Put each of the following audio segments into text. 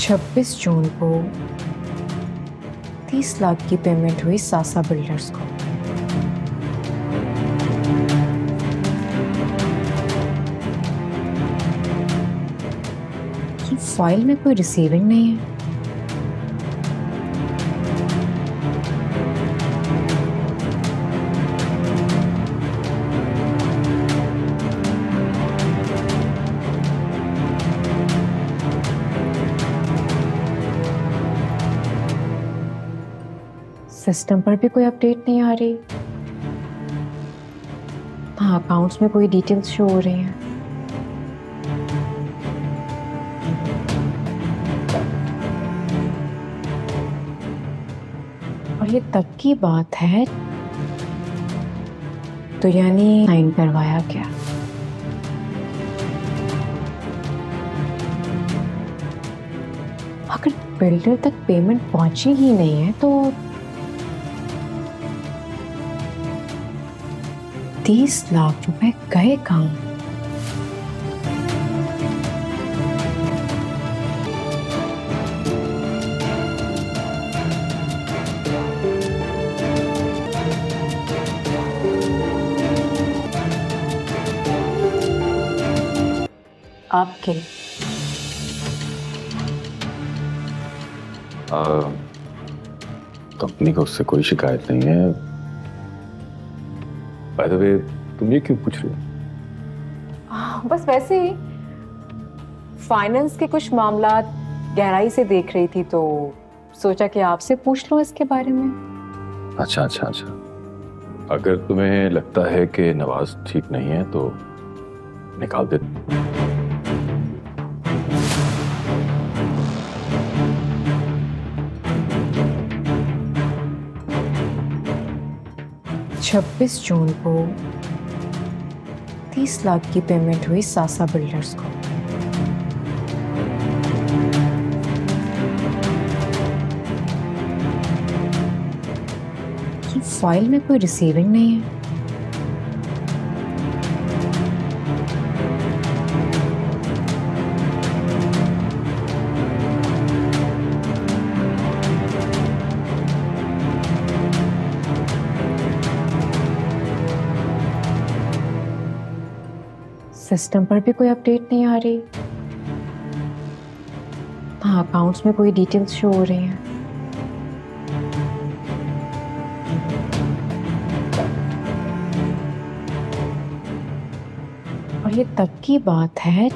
26 जून को 30 लाख की पेमेंट हुई सासा बिल्डर्स को। ये फाइल में कोई रिसीविंग नहीं है। सिस्टम पर भी कोई अपडेट नहीं आ रही। हाँ, अकाउंट्स में कोई डिटेल्स शो हो रही हैं। और ये तब की बात है, तो यानी साइन करवाया क्या? अगर बिल्डर तक पेमेंट पहुंची ही नहीं है तो 30 लाख रुपए गए कहाँ? आपके कंपनी को उससे कोई शिकायत नहीं है। बाय द वे, तुम ये क्यों पूछ रही हो? बस वैसे ही फाइनेंस के कुछ मामला गहराई से देख रही थी तो सोचा कि आपसे पूछ लो इसके बारे में। अच्छा अच्छा अच्छा, अगर तुम्हें लगता है कि नवाज ठीक नहीं है तो निकाल दे। 26 जून को 30 लाख की पेमेंट हुई सासा बिल्डर्स को। ये फाइल में कोई रिसीविंग नहीं है। सिस्टम पर भी कोई अपडेट नहीं आ रही। हाँ, अकाउंट्स में कोई डिटेल्स शो हो रही हैं। और ये तब की बात है,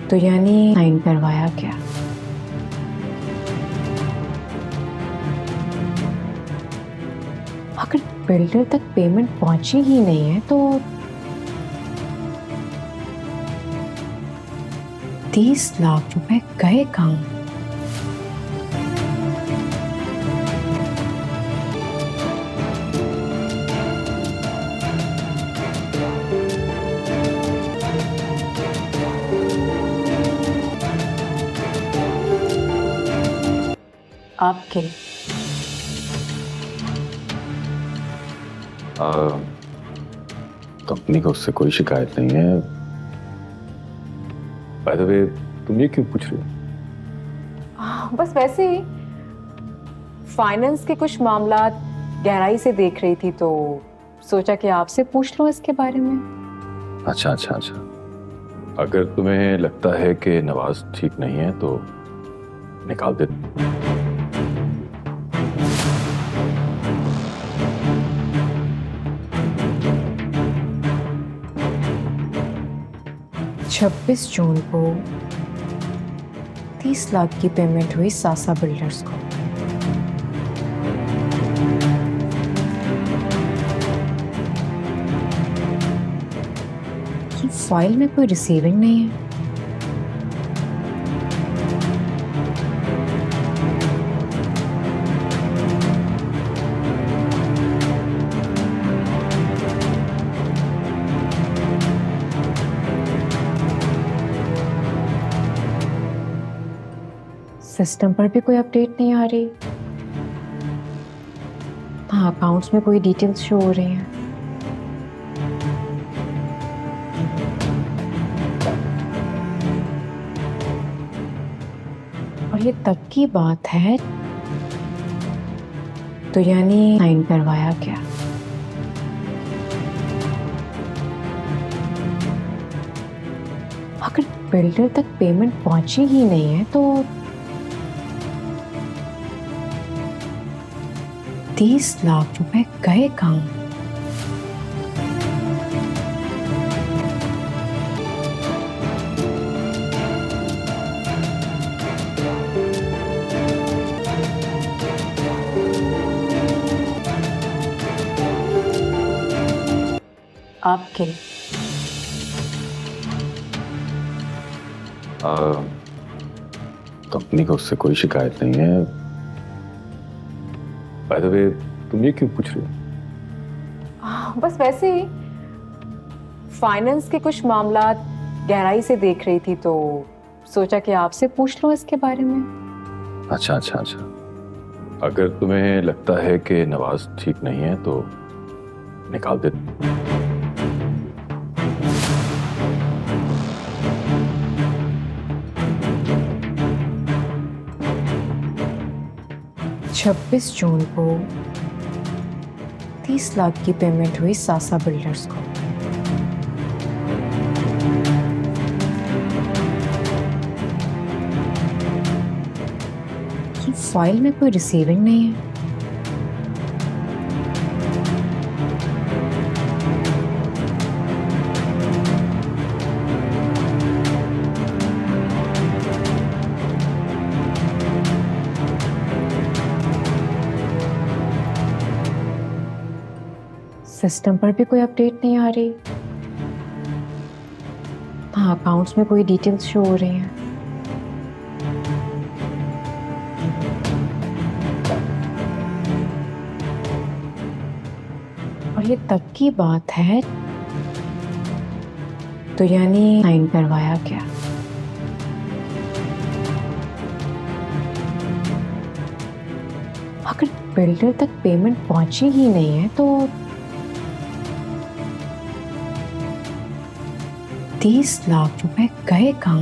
तो यानी साइन करवाया क्या? अगर बिल्डर तक पेमेंट पहुंची ही नहीं है तो 30 लाख रुपए गए कहाँ? आपके कंपनी को उससे कोई शिकायत नहीं है। बाय द वे, तुम ये क्यों पूछ रही हो? बस वैसे ही फाइनेंस के कुछ मामला गहराई से देख रही थी तो सोचा कि आपसे पूछ लो इसके बारे में। अच्छा अच्छा अच्छा, अगर तुम्हें लगता है कि नवाज ठीक नहीं है तो निकाल दे। छब्बीस जून को 30 लाख की पेमेंट हुई सासा बिल्डर्स को। ये फाइल में कोई रिसीविंग नहीं है। सिस्टम पर भी कोई अपडेट नहीं आ रही। हाँ, अकाउंट्स में कोई डिटेल्स शो हो रही हैं। और ये तब की बात है, तो यानी साइन करवाया क्या? अगर बिल्डर तक पेमेंट पहुंची ही नहीं है तो 30 लाख रुपए गए कहाँ? आपके कंपनी को उससे कोई शिकायत नहीं है। बाय द वे, तुम ये क्यों पूछ रही हो? बस वैसे ही फाइनेंस के कुछ मामला गहराई से देख रही थी तो सोचा कि आपसे पूछ लूं इसके बारे में। अच्छा अच्छा अच्छा, अगर तुम्हें लगता है कि नवाज ठीक नहीं है तो निकाल दे। 26 जून को 30 लाख की पेमेंट हुई सासा बिल्डर्स को। ये फाइल में कोई रिसीविंग नहीं है। सिस्टम पर भी कोई अपडेट नहीं आ रही। हाँ, अकाउंट्स में कोई डिटेल्स शो हो रही हैं। और ये तब की बात है, तो यानी साइन करवाया क्या? अगर बिल्डर तक पेमेंट पहुंची ही नहीं है तो 30 लाख रुपए गए कहाँ?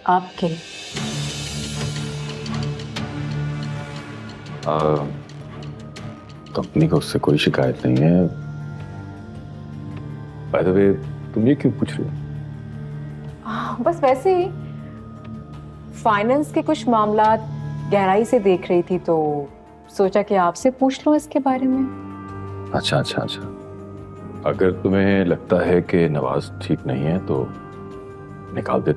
आपके कंपनी को उससे कोई शिकायत नहीं है। बाय द वे, तुम ये क्यों पूछ रही हो? बस वैसे ही फाइनेंस के कुछ मामला गहराई से देख रही थी तो सोचा कि आपसे पूछ लूं इसके बारे में। अच्छा अच्छा अच्छा, अगर तुम्हें लगता है कि नवाज ठीक नहीं है तो निकाल दे।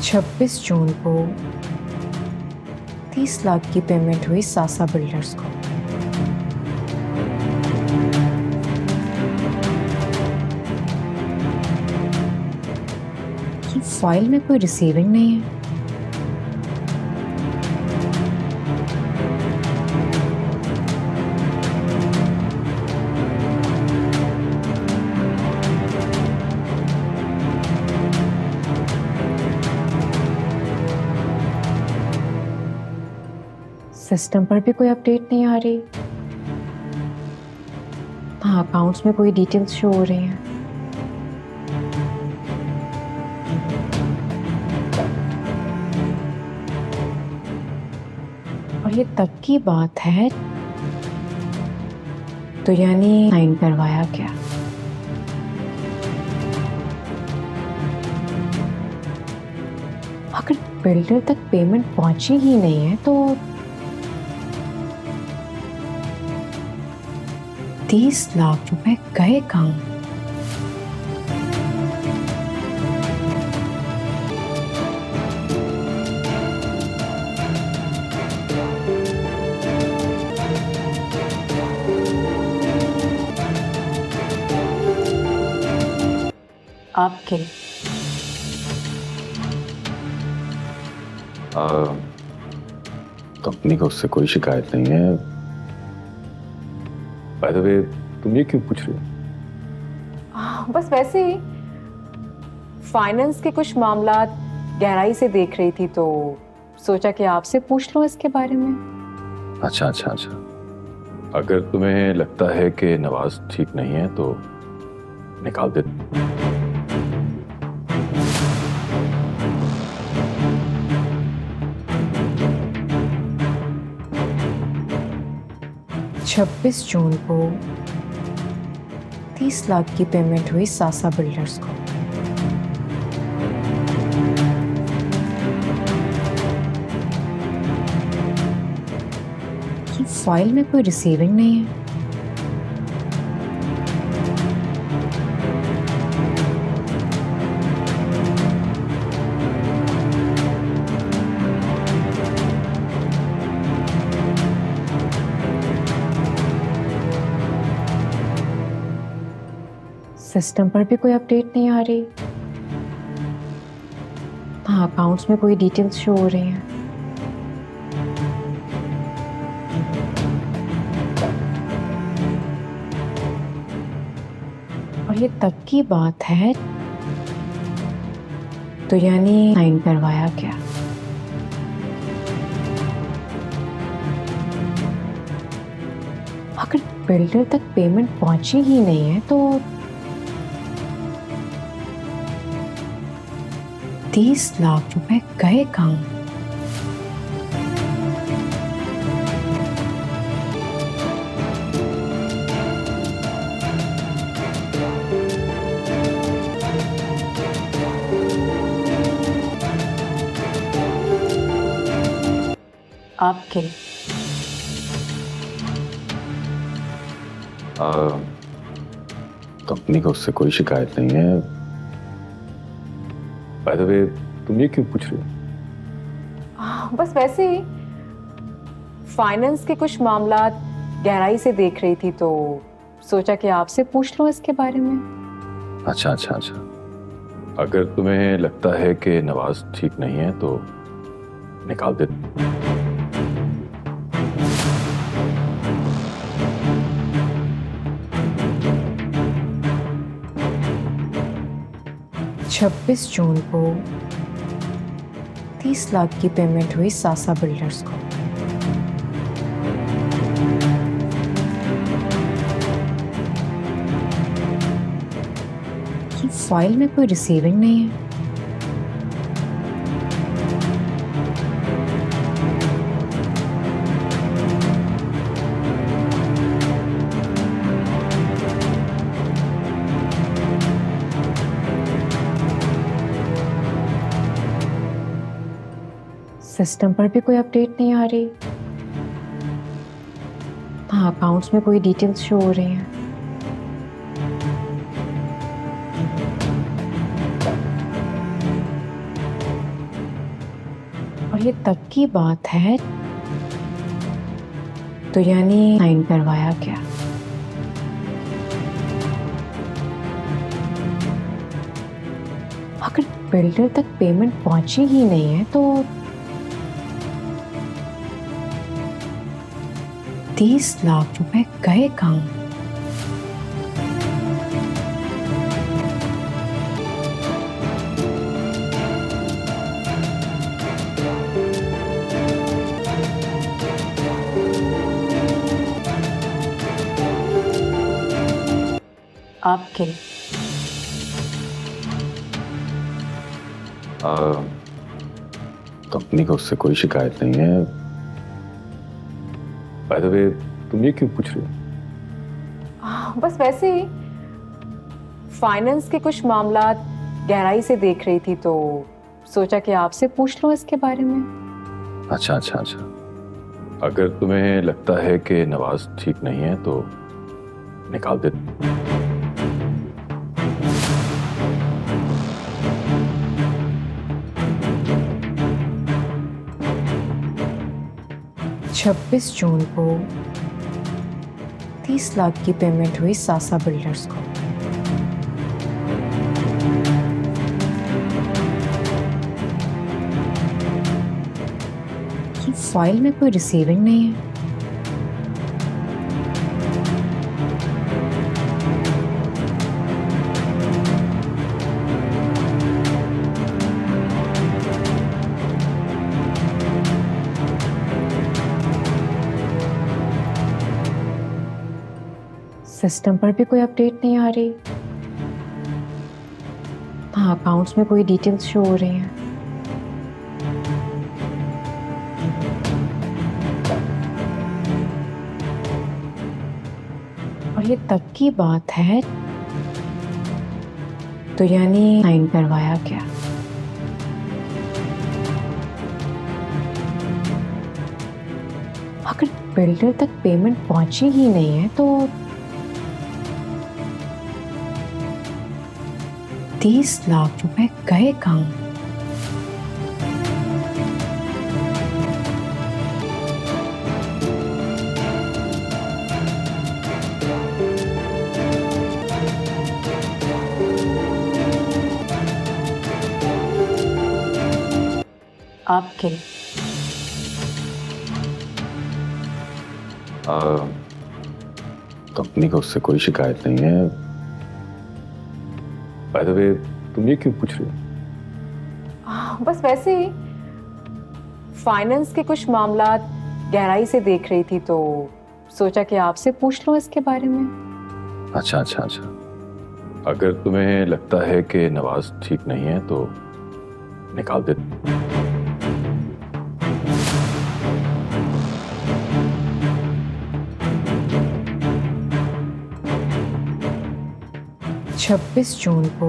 छब्बीस जून को 30 लाख की पेमेंट हुई सासा बिल्डर्स को। ये फाइल में कोई रिसीविंग नहीं है। सिस्टम पर भी कोई अपडेट नहीं आ रही। हाँ, अकाउंट्स में कोई डिटेल्स शो हो रही हैं। और ये तब की बात है, तो यानी साइन करवाया क्या? अगर बिल्डर तक पेमेंट पहुंची ही नहीं है तो 30 लाख रुपए गए कहाँ? आपके कंपनी को उससे कोई शिकायत नहीं है। बाय द वे, तुम ये क्यों पूछ रही हो? बस वैसे ही फाइनेंस के कुछ मामला गहराई से देख रही थी तो सोचा कि आपसे पूछ लूं इसके बारे में। अच्छा अच्छा अच्छा, अगर तुम्हें लगता है कि नवाज ठीक नहीं है तो निकाल दे। 26 जून को 30 लाख की पेमेंट हुई सासा बिल्डर्स को। ये फाइल में कोई रिसीविंग नहीं है। सिस्टम पर भी कोई अपडेट नहीं आ रही। हाँ, अकाउंट्स में कोई डिटेल्स शो हो रही हैं। और ये तब की बात है, तो यानी साइन करवाया क्या? अगर बिल्डर तक पेमेंट पहुंची ही नहीं है तो 30 लाख रुपए गए कहाँ? आपके कंपनी को उससे कोई शिकायत नहीं है। बाय द वे, तुम ये क्यों पूछ रही हो? बस वैसे ही फाइनेंस के कुछ मामला गहराई से देख रही थी तो सोचा कि आपसे पूछ लूं इसके बारे में। अच्छा अच्छा अच्छा, अगर तुम्हें लगता है कि नवाज ठीक नहीं है तो निकाल दे। छब्बीस जून को 30 लाख की पेमेंट हुई सासा बिल्डर्स को। ये फाइल में कोई रिसीविंग नहीं है। सिस्टम पर भी कोई अपडेट नहीं आ रही। हाँ, अकाउंट्स में कोई डिटेल्स शो हो रही हैं। और ये तब की बात है, तो यानी साइन करवाया क्या? अगर बिल्डर तक पेमेंट पहुंची ही नहीं है तो 30 लाख रुपए गए कहाँ? आपके कंपनी को उससे कोई शिकायत नहीं है। बाय द वे, तुम ये क्यों पूछ रही हो? बस वैसे ही फाइनेंस के कुछ मामला गहराई से देख रही थी तो सोचा कि आपसे पूछ लूं इसके बारे में। अच्छा अच्छा अच्छा, अगर तुम्हें लगता है कि नवाज ठीक नहीं है तो निकाल दे। छब्बीस जून को 30 लाख की पेमेंट हुई सासा बिल्डर्स को। ये फाइल में कोई रिसीविंग नहीं है। सिस्टम पर भी कोई अपडेट नहीं आ रही। हाँ, अकाउंट्स में कोई डिटेल्स शो हो रही हैं। और ये तब की बात है, तो यानी साइन करवाया क्या? अगर बिल्डर तक पेमेंट पहुंची ही नहीं है तो 30 लाख रुपए गए कहाँ? आपके कंपनी को उससे कोई शिकायत नहीं है। बाय द वे, तुम ये क्यों पूछ रही हो? बस वैसे ही फाइनेंस के कुछ मामला गहराई से देख रही थी तो सोचा कि आपसे पूछ लूं इसके बारे में। अच्छा अच्छा अच्छा, अगर तुम्हें लगता है कि नवाज ठीक नहीं है तो निकाल दे। 26 जून को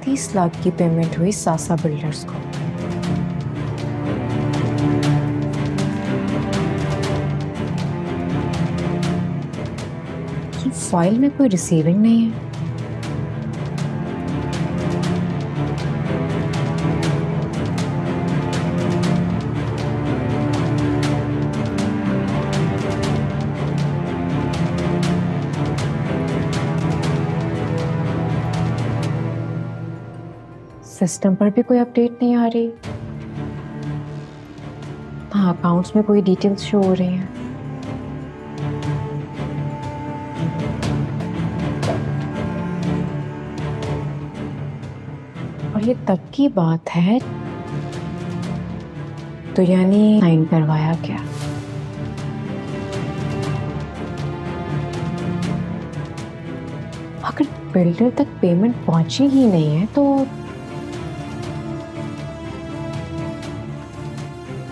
30 लाख की पेमेंट हुई सासा बिल्डर्स को। ये फाइल में कोई रिसीविंग नहीं है। सिस्टम पर भी कोई अपडेट नहीं आ रही। हाँ, अकाउंट्स में कोई डिटेल्स शो हो रही हैं। और ये तब की बात है, तो यानी साइन करवाया क्या? अगर बिल्डर तक पेमेंट पहुंची ही नहीं है तो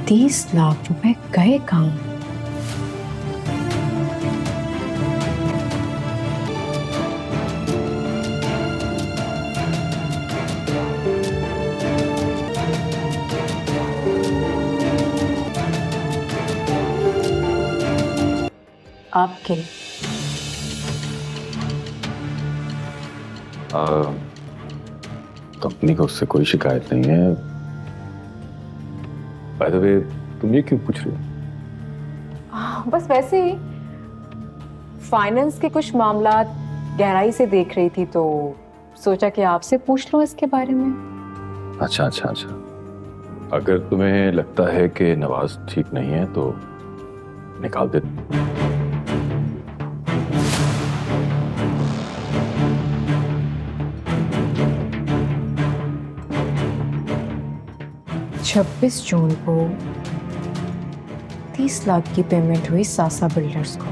30 लाख रुपए गए कहाँ? आपके कंपनी को उससे कोई शिकायत नहीं है। बाय द वे, तुम ये क्यों पूछ रही हो? बस वैसे ही फाइनेंस के कुछ मामला गहराई से देख रही थी तो सोचा कि आपसे पूछ लूं इसके बारे में। अच्छा अच्छा अच्छा, अगर तुम्हें लगता है कि नवाज ठीक नहीं है तो निकाल दे। छब्बीस जून को 30 लाख की पेमेंट हुई सासा बिल्डर्स को।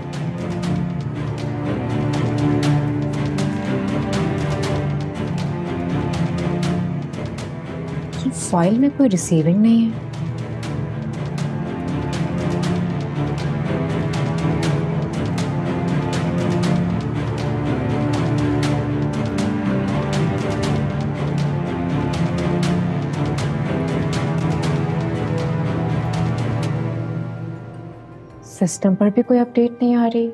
ये फाइल में कोई रिसीविंग नहीं है। सिस्टम पर भी कोई अपडेट नहीं आ रही।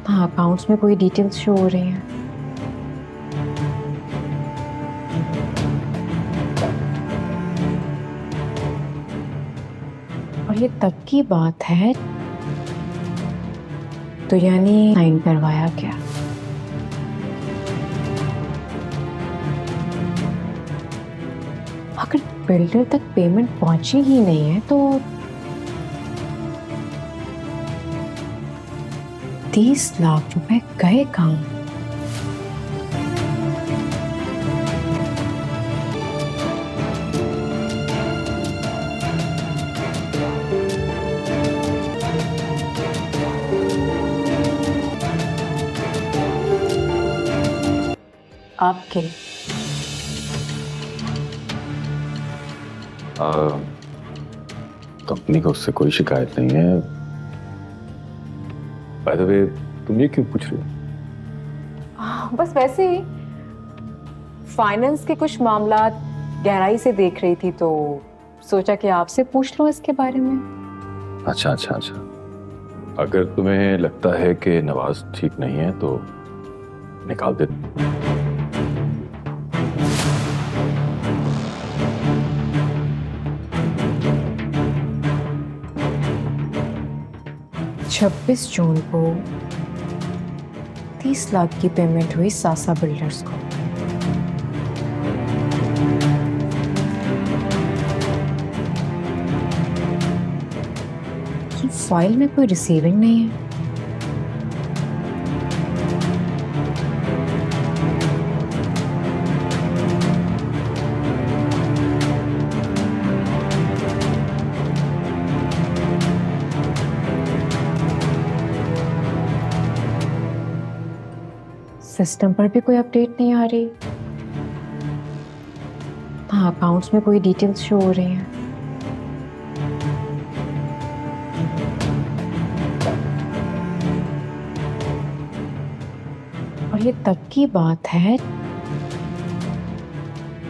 हाँ, अकाउंट्स में कोई डिटेल्स शो हो रही हैं। और ये तब की बात है, तो यानी साइन करवाया क्या? अगर बिल्डर तक पेमेंट पहुंची ही नहीं है तो 30 लाख रुपए गए कहाँ? आपके कंपनी को उससे कोई शिकायत नहीं है। बाय द वे, तुम ये क्यों पूछ रही हो? बस वैसे ही फाइनेंस के कुछ मामला गहराई से देख रही थी तो सोचा कि आपसे पूछ लूं इसके बारे में। अच्छा अच्छा अच्छा, अगर तुम्हें लगता है कि नवाज ठीक नहीं है तो निकाल दे। 26 जून को 30 लाख की पेमेंट हुई सासा बिल्डर्स को। ये फाइल में कोई रिसीविंग नहीं है। सिस्टम पर भी कोई अपडेट नहीं आ रही। हाँ, अकाउंट्स में कोई डिटेल्स शो हो रही हैं। और ये तब की बात है,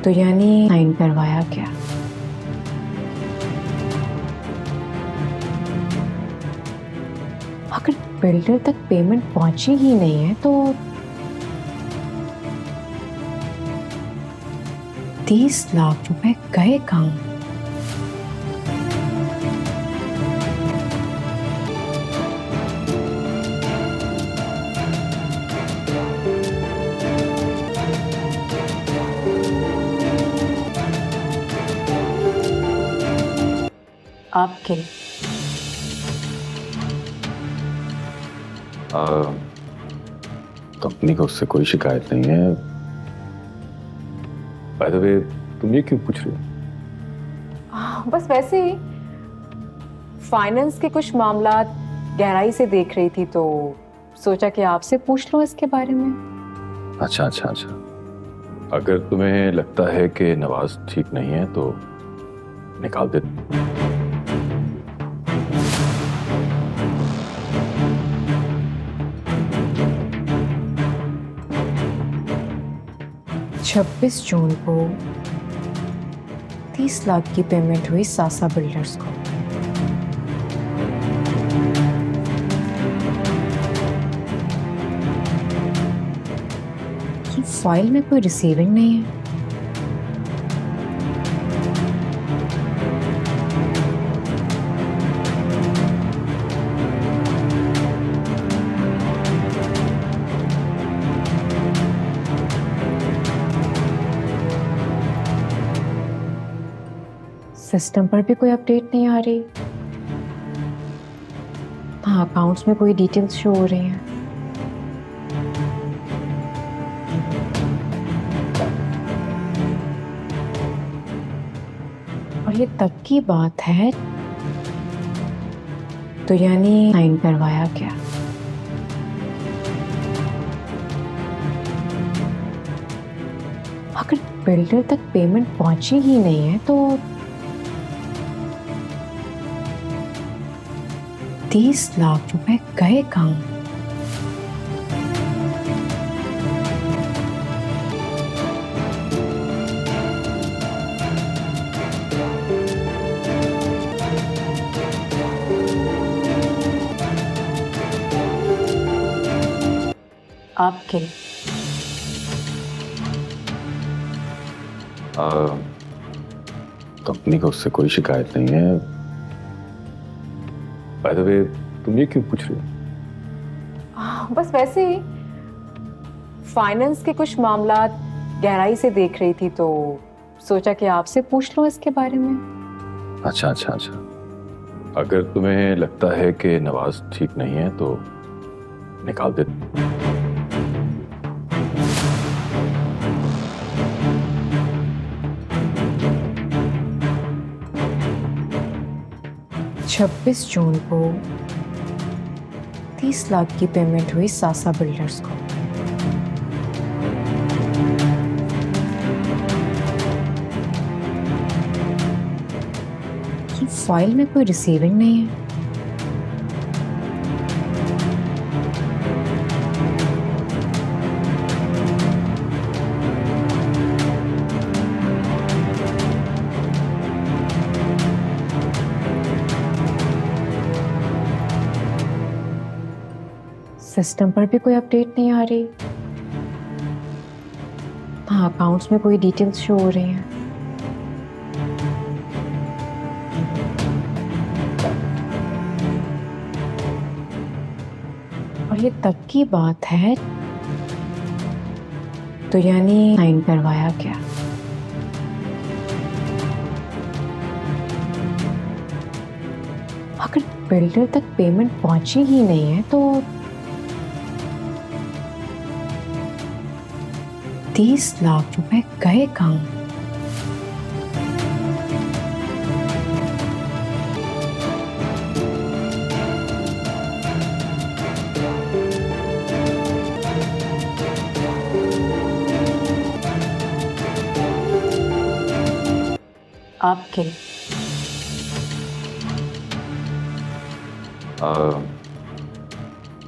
तो यानी साइन करवाया क्या? अगर बिल्डर तक पेमेंट पहुंची ही नहीं है तो 30 लाख रुपए गए कहाँ? आपके कंपनी को उससे कोई शिकायत नहीं है। बाय द वे, तुम ये क्यों पूछ रही हो? बस वैसे ही फाइनेंस के कुछ मामला गहराई से देख रही थी तो सोचा कि आपसे पूछ लूं इसके बारे में। अच्छा अच्छा अच्छा, अगर तुम्हें लगता है कि नवाज ठीक नहीं है तो निकाल दे। छब्बीस जून को 30 लाख की पेमेंट हुई सासा बिल्डर्स को। ये फाइल में कोई रिसीविंग नहीं है। सिस्टम पर भी कोई अपडेट नहीं आ रही। हाँ, अकाउंट्स में कोई डिटेल्स शो हो रही हैं। और ये तब की बात है, तो यानी साइन करवाया क्या? अगर बिल्डर तक पेमेंट पहुंची ही नहीं है तो 30 लाख रुपए गए कहाँ? आपके कंपनी को उससे कोई शिकायत नहीं है। बाय द वे, तुम ये क्यों पूछ रही हो? बस वैसे ही फाइनेंस के कुछ मामला गहराई से देख रही थी तो सोचा कि आपसे पूछ लूं इसके बारे में। अच्छा अच्छा अच्छा, अगर तुम्हें लगता है कि नवाज ठीक नहीं है तो निकाल दे। छब्बीस जून को 30 लाख की पेमेंट हुई सासा बिल्डर्स को। फाइल में कोई रिसीविंग नहीं है। सिस्टम पर भी कोई अपडेट नहीं आ रही। हाँ, अकाउंट्स में कोई डिटेल्स शो हो रही हैं। और ये तब की बात है, तो यानी साइन करवाया क्या? अगर बिल्डर तक पेमेंट पहुंची ही नहीं है तो 30 लाख रुपए गए कहाँ? आपके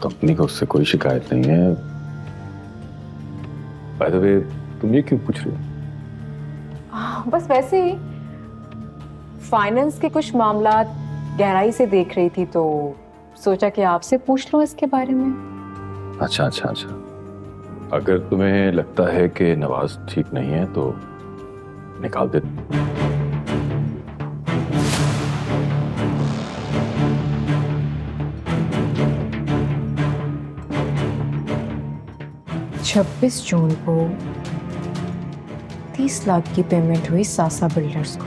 कंपनी को उससे कोई शिकायत नहीं है। बाय द वे, तुम ये क्यों पूछ रही हो? बस वैसे ही फाइनेंस के कुछ मामला गहराई से देख रही थी तो सोचा कि आपसे पूछ लूं इसके बारे में। अच्छा अच्छा अच्छा, अगर तुम्हें लगता है कि नवाज ठीक नहीं है तो निकाल दे। 26 जून को 30 लाख की पेमेंट हुई सासा बिल्डर्स को।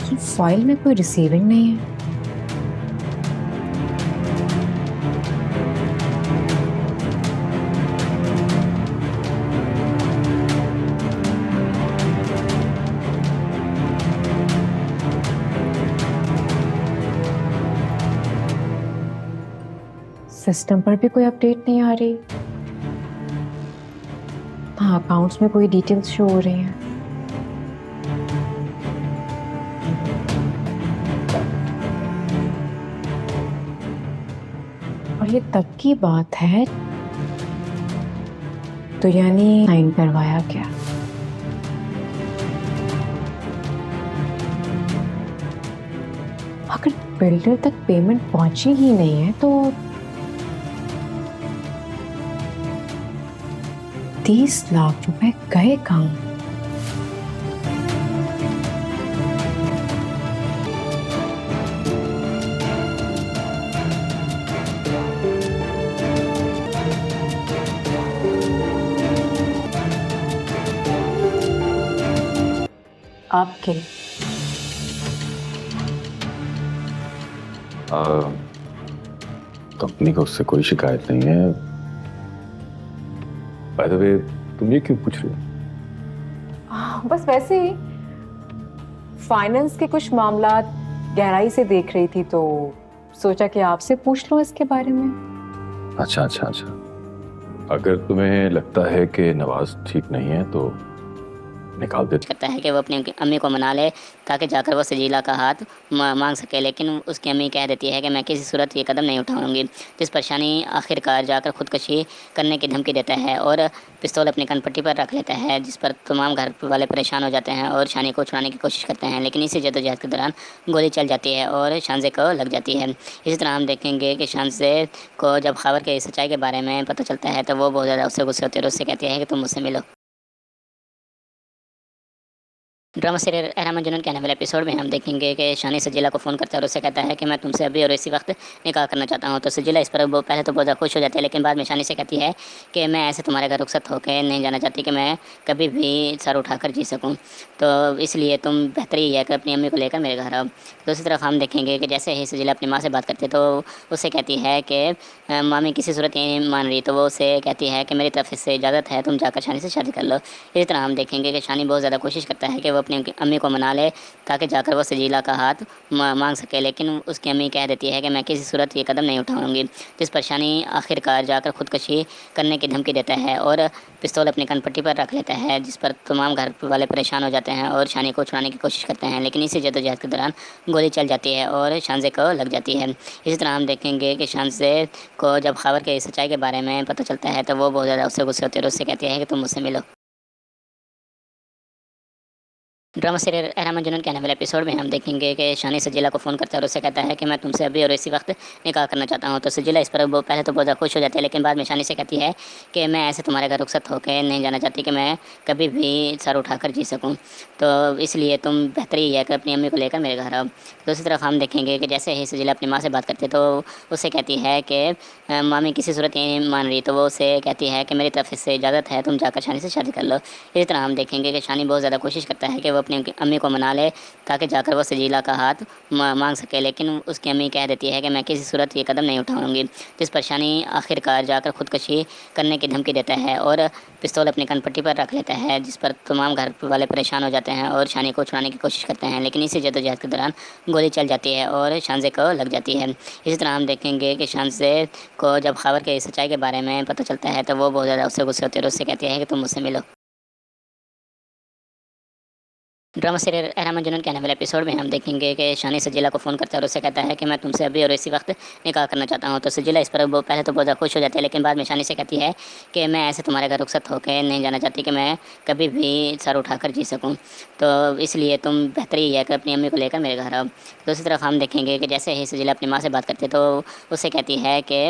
ये फाइल में कोई रिसीविंग नहीं है। सिस्टम पर भी कोई अपडेट नहीं आ रही। हाँ, अकाउंट्स में कोई डिटेल्स शो हो रही हैं। और ये तब की बात है, तो यानी साइन करवाया क्या? अगर बिल्डर तक पेमेंट पहुंची ही नहीं है तो 30 लाख रुपए गए कहाँ? आपके कंपनी को उससे कोई शिकायत नहीं है। बाय द वे, तुम ये क्यों पूछ रही हो? बस वैसे ही फाइनेंस के कुछ मामला गहराई से देख रही थी तो सोचा कि आपसे पूछ लूं इसके बारे में। अच्छा अच्छा अच्छा, अगर तुम्हें लगता है कि नवाज ठीक नहीं है तो निकाल दे। करता है कि वो अपनी अम्मी को मना ले ताकि जाकर वो सजीला का हाथ मांग सके, लेकिन उसकी अम्मी कह देती है कि मैं किसी सूरत ये कदम नहीं उठाऊंगी। जिस पर शानी आखिरकार जाकर खुदकशी करने की धमकी देता है और पिस्तौल अपनी कनपट्टी पर रख लेता है, जिस पर तमाम घर वाले परेशान हो जाते हैं और शानी को छुड़ाने की कोशिश करते हैं। लेकिन इसी जद्दोजहद के दौरान गोली चल जाती है और शानजे को लग जाती है। इसी तरह हम देखेंगे कि शानजे को जब खबर के सच्चाई के बारे में पता चलता है तो वो बहुत ज़्यादा उससे गुस्से होती है और उससे कहती है कि तुम मुझसे मिलो। ड्रामा सीरियल रहमान जुनून के आने वाले एपिसोड में हम देखेंगे कि शानी सजीला को फ़ोन करता है और उससे कहता है कि मैं तुमसे अभी और इसी वक्त निकाह करना चाहता हूँ। तो सजीला इस पर वो पहले तो बहुत ज़्यादा खुश हो जाती है, लेकिन बाद में शानी से कहती है कि मैं ऐसे तुम्हारे घर रुखसत होकर नहीं जाना चाहती कि मैं कभी भी सर उठाकर जी सकूँ, तो इसलिए तुम बेहतर ही है कि अपनी अम्मी को लेकर मेरे घर आओ। दूसरी तरफ हम देखेंगे कि जैसे ही सजीला अपनी माँ से बात करती है तो उससे कहती है कि मामी किसी सूरत ये नहीं मान रही, तो वो उससे कहती है कि मेरी तरफ से इजाज़त है, तुम जाकर शानी से शादी कर लो। इसी तरह हम देखेंगे कि शानी बहुत ज़्यादा कोशिश करता है कि वो अपनी अम्मी को मना ले ताकि जाकर वो सजीला का हाथ मांग सके, लेकिन उसकी अम्मी कह देती है कि मैं किसी सूरत ये कदम नहीं उठाऊंगी। जिस पर शानी आखिरकार जाकर खुदकुशी करने की धमकी देता है और पिस्तौल अपनी कनपट्टी पर रख लेता है, जिस पर तमाम घर वाले परेशान हो जाते हैं और शानी को छुड़ाने की कोशिश करते हैं, लेकिन इसी जद्दोजहद के दौरान गोली चल जाती है और शानजे को लग जाती है। इसी तरह हम देखेंगे कि शानजे को जब खबर के सच्चाई के बारे में पता चलता है तो वो बहुत ज़्यादा उससे गुस्से होती है और उससे कहती है कि तुम मुझसे मिलो। ड्रामा सीरियल रहमान जुनून के आने वाले एपिसोड में हम देखेंगे कि शानी सजीला को फ़ोन करता है और उससे कहता है कि मैं तुमसे अभी और इसी वक्त निकाह करना चाहता हूँ। तो सजीला इस पर वो पहले तो बहुत ज़्यादा खुश हो जाती है, लेकिन बाद में शानी से कहती है कि मैं ऐसे तुम्हारे घर रुखसत होकर नहीं जाना चाहती कि मैं कभी भी सर उठाकर जी सकूँ, तो इसलिए तुम बेहतर ही है कि अपनी अम्मी को लेकर मेरे घर आओ। दूसरी तरफ हम देखेंगे कि जैसे ही सजीला अपनी माँ से बात करती है तो उससे कहती है कि मामी किसी सूरत ये नहीं मान रही, तो वो उससे कहती है कि मेरी तरफ से इजाज़त है, तुम जाकर शानी से शादी कर लो। इसी तरह हम देखेंगे कि शानी बहुत ज़्यादा कोशिश करता है कि वो अपनी अम्मी को मना ले ताकि जाकर वो सजीला का हाथ मांग सके, लेकिन उसकी अम्मी कह देती है कि मैं किसी सूरत ये कदम नहीं उठाऊंगी। जिस पर शानी आखिरकार जाकर खुदकुशी करने की धमकी देता है और पिस्तौल अपनी कनपट्टी पर रख लेता है, जिस पर तमाम घर वाले परेशान हो जाते हैं और शानी को छुड़ाने की कोशिश करते हैं, लेकिन इसी जद्दोजहद के दौरान गोली चल जाती है और शानजे को लग जाती है। इसी तरह हम देखेंगे कि शानजे को जब खबर के सच्चाई के बारे में पता चलता है तो वो बहुत ज़्यादा उससे गुस्से होती है और उससे कहती है कि तुम मुझसे मिलो। ड्रामा सीरियल रहमान जुनून के आने वाले एपिसोड में हम देखेंगे कि शानी सजीला को फ़ोन करता है और उससे कहता है कि मैं तुमसे अभी और इसी वक्त निकाह करना चाहता हूँ। तो सजीला इस पर वो पहले तो बहुत ज़्यादा खुश हो जाती है, लेकिन बाद में शानी से कहती है कि मैं ऐसे तुम्हारे घर रुखसत होकर नहीं जाना चाहती कि मैं कभी भी सर उठाकर जी सकूँ, तो इसलिए तुम बेहतर ही है कि अपनी अम्मी को लेकर मेरे घर आओ। दूसरी तरफ हम देखेंगे कि जैसे ही सजीला अपनी माँ से बात करती है तो उससे कहती है कि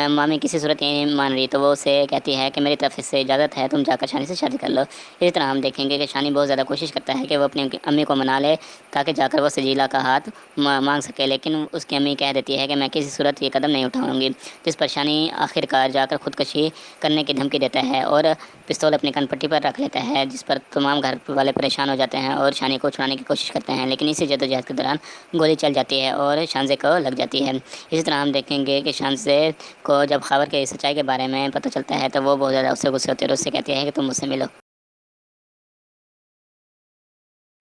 मामी किसी सूरत ये नहीं मान रही, तो वो उससे कहती है कि मेरी तरफ से इजाज़त है, तुम जाकर शानी से शादी कर लो। इसी तरह हम देखेंगे कि शानी बहुत ज़्यादा कोशिश करता है कि वो अपनी अम्मी को मना ले ताकि जाकर वो सजीला का हाथ मांग सके, लेकिन उसकी अम्मी कह देती है कि मैं किसी सूरत ये कदम नहीं उठाऊंगी। जिस पर शानी आखिरकार जाकर खुदकुशी करने की धमकी देता है और पिस्तौल अपनी कनपट्टी पर रख लेता है, जिस पर तमाम घर वाले परेशान हो जाते हैं और शानी को छुड़ाने की कोशिश करते हैं, लेकिन इसी जद्दोजहद के दौरान गोली चल जाती है और शानजे को लग जाती है। इसी तरह हम देखेंगे कि शानजे को जब खबर के सच्चाई के बारे में पता चलता है तो वो बहुत ज़्यादा उससे गुस्से होती है और उससे कहती है कि तुम मुझसे मिलो।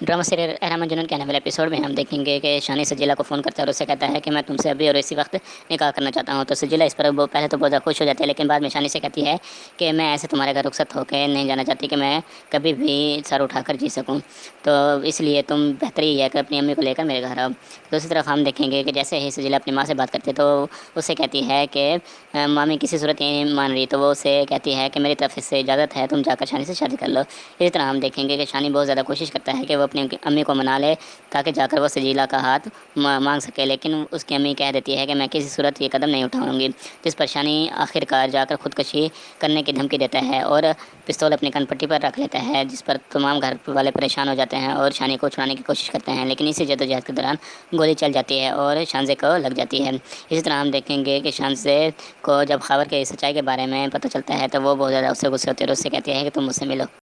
ड्रामा सीरियल रहमान जुनून के आने वाले एपिसोड में हम देखेंगे कि शानी सजीला को फ़ोन करता है और उससे कहता है कि मैं तुमसे अभी और इसी वक्त निकाह करना चाहता हूँ। तो सजीला इस पर वो पहले तो बहुत ज़्यादा खुश हो जाती है, लेकिन बाद में शानी से कहती है कि मैं ऐसे तुम्हारे घर रुखसत होकर नहीं जाना चाहती कि मैं कभी भी सर उठाकर जी सकूँ, तो इसलिए तुम बेहतर ही है कि अपनी अम्मी को लेकर मेरे घर आओ। दूसरी तरफ हम देखेंगे कि जैसे ही सजीला अपनी माँ से बात करती है तो उससे कहती है कि मामी किसी सूरत ये नहीं मान रही, तो वो उससे कहती है कि मेरी तरफ से इजाज़त है, तुम जाकर शानी से शादी कर लो। इसी तरह हम देखेंगे कि शानी बहुत ज़्यादा कोशिश करता है कि वो अपनी अम्मी को मना ले ताकि जाकर वो सजीला का हाथ मांग सके, लेकिन उसकी अम्मी कह देती है कि मैं किसी सूरत ये कदम नहीं उठाऊंगी। जिस पर शानी आखिरकार जाकर खुदकुशी करने की धमकी देता है और पिस्तौल अपनी कनपट्टी पर रख लेता है, जिस पर तमाम घर वाले परेशान हो जाते हैं और शानी को छुड़ाने की कोशिश करते हैं, लेकिन इसी जद्दोजहद के दौरान गोली चल जाती है और शानजे को लग जाती है। इसी तरह हम देखेंगे कि शानजे को जब खबर के सच्चाई के बारे में पता चलता है तो वो बहुत ज़्यादा उससे गुस्से होती है और उससे कहती है कि तुम मुझसे मिलो।